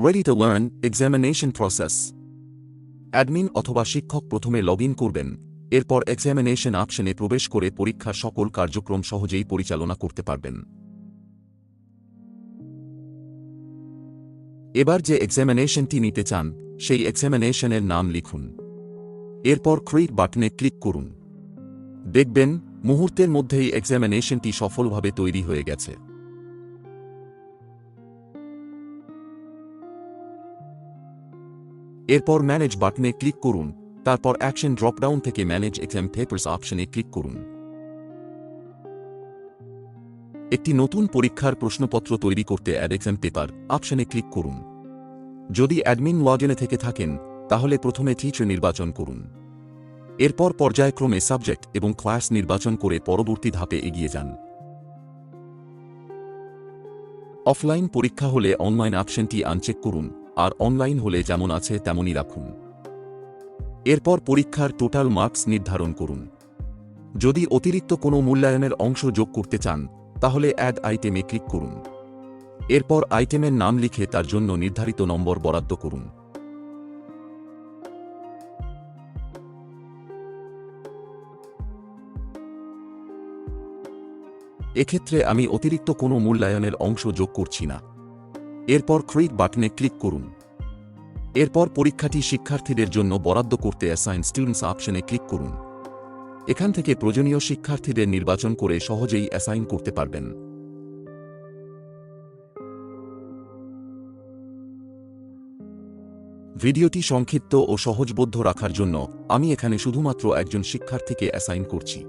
Ready to learn examination process. Admin অথবা শিক্ষক প্রথমে লগ ইন করবেন, এরপর এক্সামিনেশন অপশনে প্রবেশ করে পরীক্ষার সকল কার্যক্রম সহজেই পরিচালনা করতে পারবেন। এবার যে এক্সামিনেশনটি নিতে চান সেই এক্সামিনেশনের নাম লিখুন। এরপর ক্রিয়েট বাটনে ক্লিক করুন। দেখবেন মুহূর্তের মধ্যেই এক্সামিনেশনটি সফলভাবে তৈরি হয়ে গেছে। এরপর ম্যানেজ বাটনে ক্লিক করুন, তারপর অ্যাকশন ড্রপডাউন থেকে ম্যানেজ এক্সাম পেপারস অপশনে ক্লিক করুন। একটি নতুন পরীক্ষার প্রশ্নপত্র তৈরি করতে অ্যাড এক্সাম পেপার অপশনে ক্লিক করুন। যদি অ্যাডমিন লগইনে থেকে থাকেন তাহলে প্রথমে টিচার নির্বাচন করুন। এরপর পর্যায়ক্রমে সাবজেক্ট এবং ক্লাস নির্বাচন করে পরবর্তী ধাপে এগিয়ে যান। অফলাইন পরীক্ষা হলে অনলাইন অপশনটি আনচেক করুন, আর অনলাইন হলে যেমন আছে তেমনই রাখুন। এরপর পরীক্ষার টোটাল মার্কস নির্ধারণ করুন। যদি অতিরিক্ত কোনো মূল্যায়নের অংশ যোগ করতে চান তাহলে অ্যাড আইটেমে ক্লিক করুন। এরপর আইটেমের নাম লিখে তার জন্য নির্ধারিত নম্বর বরাদ্দ করুন। এক্ষেত্রে আমি অতিরিক্ত কোনো মূল্যায়নের অংশ যোগ করছি না। এরপর ক্রিয়েট বাটনে ক্লিক করুন। এরপর পরীক্ষাটি শিক্ষার্থীদের জন্য বরাদ্দ করতে অ্যাসাইন স্টুডেন্টস অপশনে ক্লিক করুন। এখান থেকে প্রয়োজনীয় শিক্ষার্থীদের নির্বাচন করে সহজেই অ্যাসাইন করতে পারবেন। ভিডিওটি সংক্ষিপ্ত ও সহজবোধ্য রাখার জন্য আমি এখানে শুধুমাত্র একজন শিক্ষার্থীকে অ্যাসাইন করছি।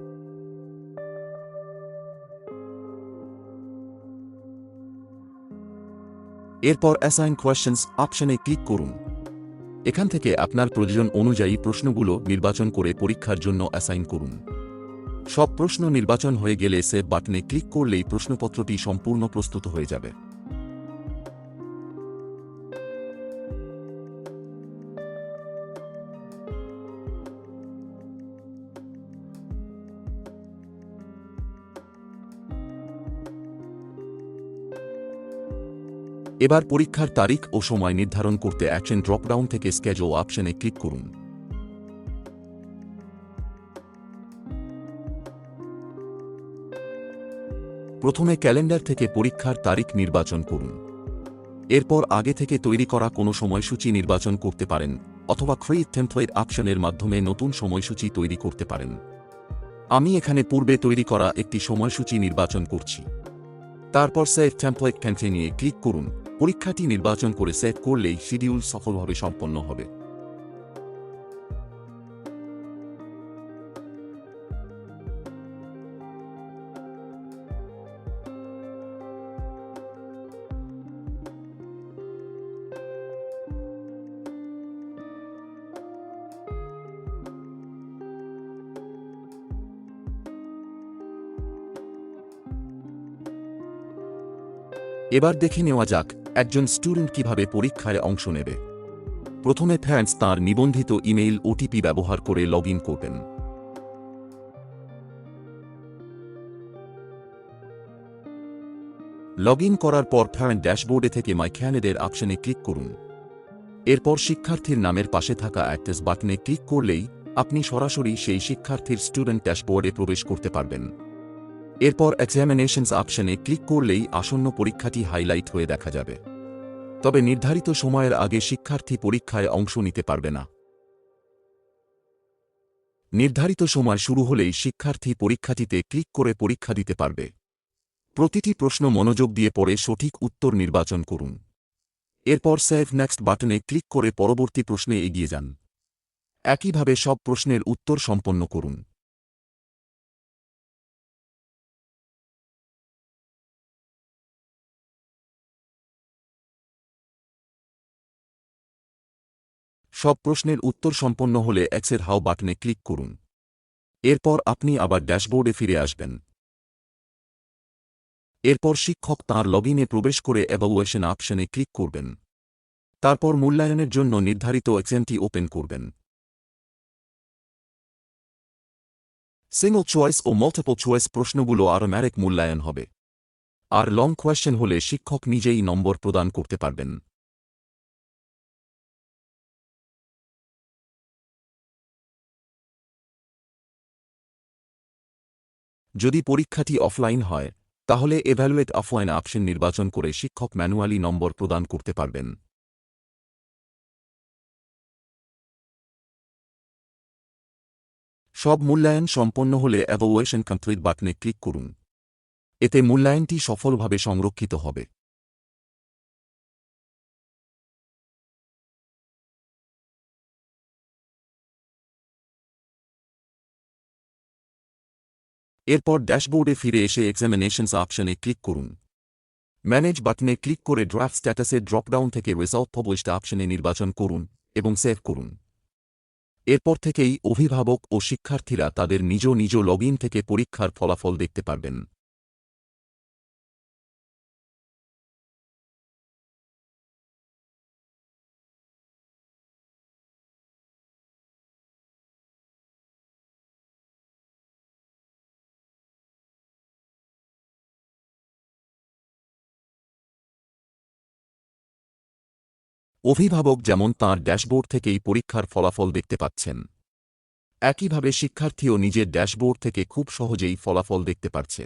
এরপর অ্যাসাইন কোয়েশ্চেন্স অপশনে ক্লিক করুন। এখান থেকে আপনার প্রয়োজন অনুযায়ী প্রশ্নগুলো নির্বাচন করে পরীক্ষার জন্য অ্যাসাইন করুন। সব প্রশ্ন নির্বাচন হয়ে গেলে সেভ বাটনে ক্লিক করলেই প্রশ্নপত্রটি সম্পূর্ণ প্রস্তুত হয়ে যাবে। এবার পরীক্ষার তারিখ ও সময় নির্ধারণ করতে অ্যাকশন ড্রপডাউন থেকে স্কেজুল অপশনে ক্লিক করুন। প্রথমে ক্যালেন্ডার থেকে পরীক্ষার তারিখ নির্বাচন করুন। এরপর আগে থেকে তৈরি করা কোনো সময়সূচি নির্বাচন করতে পারেন, অথবা ক্রিয়েট টেমপ্লেট অপশনের মাধ্যমে নতুন সময়সূচি তৈরি করতে পারেন। আমি এখানে পূর্বে তৈরি করা একটি সময়সূচি নির্বাচন করছি। তারপর সেভ টেমপ্লেট কন্টিনিউ ক্লিক করুন। পরীক্ষাটি নির্বাচন করে সেভ করলেই শিডিউল সফলভাবে সম্পন্ন হবে। এবার দেখে নেওয়া যাক একজন স্টুডেন্ট কিভাবে পরীক্ষায় অংশ নেবে। প্রথমে প্যারেন্টস তাঁর নিবন্ধিত ইমেইল ওটিপি ব্যবহার করে লগ ইন করবেন। লগ ইন করার পর প্যারেন্ট ড্যাশবোর্ডে থেকে মাই ক্যান্ডিডেট অপশনে ক্লিক করুন। এরপর শিক্ষার্থীর নামের পাশে থাকা অ্যাক্সেস বাটনে ক্লিক করলেই আপনি সরাসরি সেই শিক্ষার্থীর স্টুডেন্ট ড্যাশবোর্ডে প্রবেশ করতে পারবেন। এরপর এক্সামিনেশনস অপশনে ক্লিক করলেই আসন্ন পরীক্ষাটি হাইলাইট হয়ে দেখা যাবে। তবে নির্ধারিত সময়ের আগে শিক্ষার্থী পরীক্ষায় অংশ নিতে পারবে না। নির্ধারিত সময় শুরু হলেই শিক্ষার্থী পরীক্ষাটিতে ক্লিক করে পরীক্ষা দিতে পারবে। প্রতিটি প্রশ্ন মনোযোগ দিয়ে পড়ে সঠিক উত্তর নির্বাচন করুন। এরপর সেভ নেক্সট বাটনে ক্লিক করে পরবর্তী প্রশ্নে এগিয়ে যান। একইভাবে সব প্রশ্নের উত্তর সম্পন্ন করুন। সব প্রশ্নের উত্তর সম্পন্ন হলে এক্সের হাউ বাটনে ক্লিক করুন। এরপর আপনি আবার ড্যাশবোর্ডে ফিরে আসবেন। এরপর শিক্ষক তাঁর লগইনে প্রবেশ করে এভালুয়েশন অপশনে ক্লিক করবেন। তারপর মূল্যায়নের জন্য নির্ধারিত এক্সামটি ওপেন করবেন। সিঙ্গল চয়েস ও মাল্টিপল চয়েস প্রশ্নগুলো অটোমেটিক মূল্যায়ন হবে। আর লং কোয়েশ্চেন হলে শিক্ষক নিজেই নম্বর প্রদান করতে পারবেন। যদি পরীক্ষাটি অফলাইন হয় তাহলে এভ্যালুয়েট অফলাইন অপশন নির্বাচন করে শিক্ষক ম্যানুয়ালি নম্বর প্রদান করতে পারবেন। সব মূল্যায়ন সম্পন্ন হলে এভালুয়েশন কমপ্লিট বাটনে ক্লিক করুন। এতে মূল্যায়নটি সফলভাবে সংরক্ষিত হবে। এরপর ড্যাশবোর্ডে ফিরে এসে এক্সামিনেশনস অপশনে ক্লিক করুন। ম্যানেজ বাটনে ক্লিক করে ড্রাফট স্ট্যাটাসের ড্রপডাউন থেকে রেজাল্ট পাবলিশড অপশনে নির্বাচন করুন এবং সেভ করুন। এরপর থেকেই অভিভাবক ও শিক্ষার্থীরা তাদের নিজ নিজ লগইন থেকে পরীক্ষার ফলাফল দেখতে পারবেন। অভিভাবক যেমন তাঁর ড্যাশবোর্ড থেকেই পরীক্ষার ফলাফল দেখতে পাচ্ছেন, একইভাবে শিক্ষার্থীও নিজের ড্যাশবোর্ড থেকে খুব সহজেই ফলাফল দেখতে পারছে।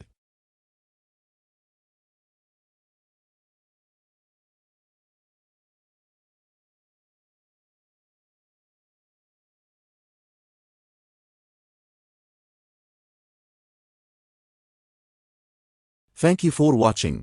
Thank you for watching.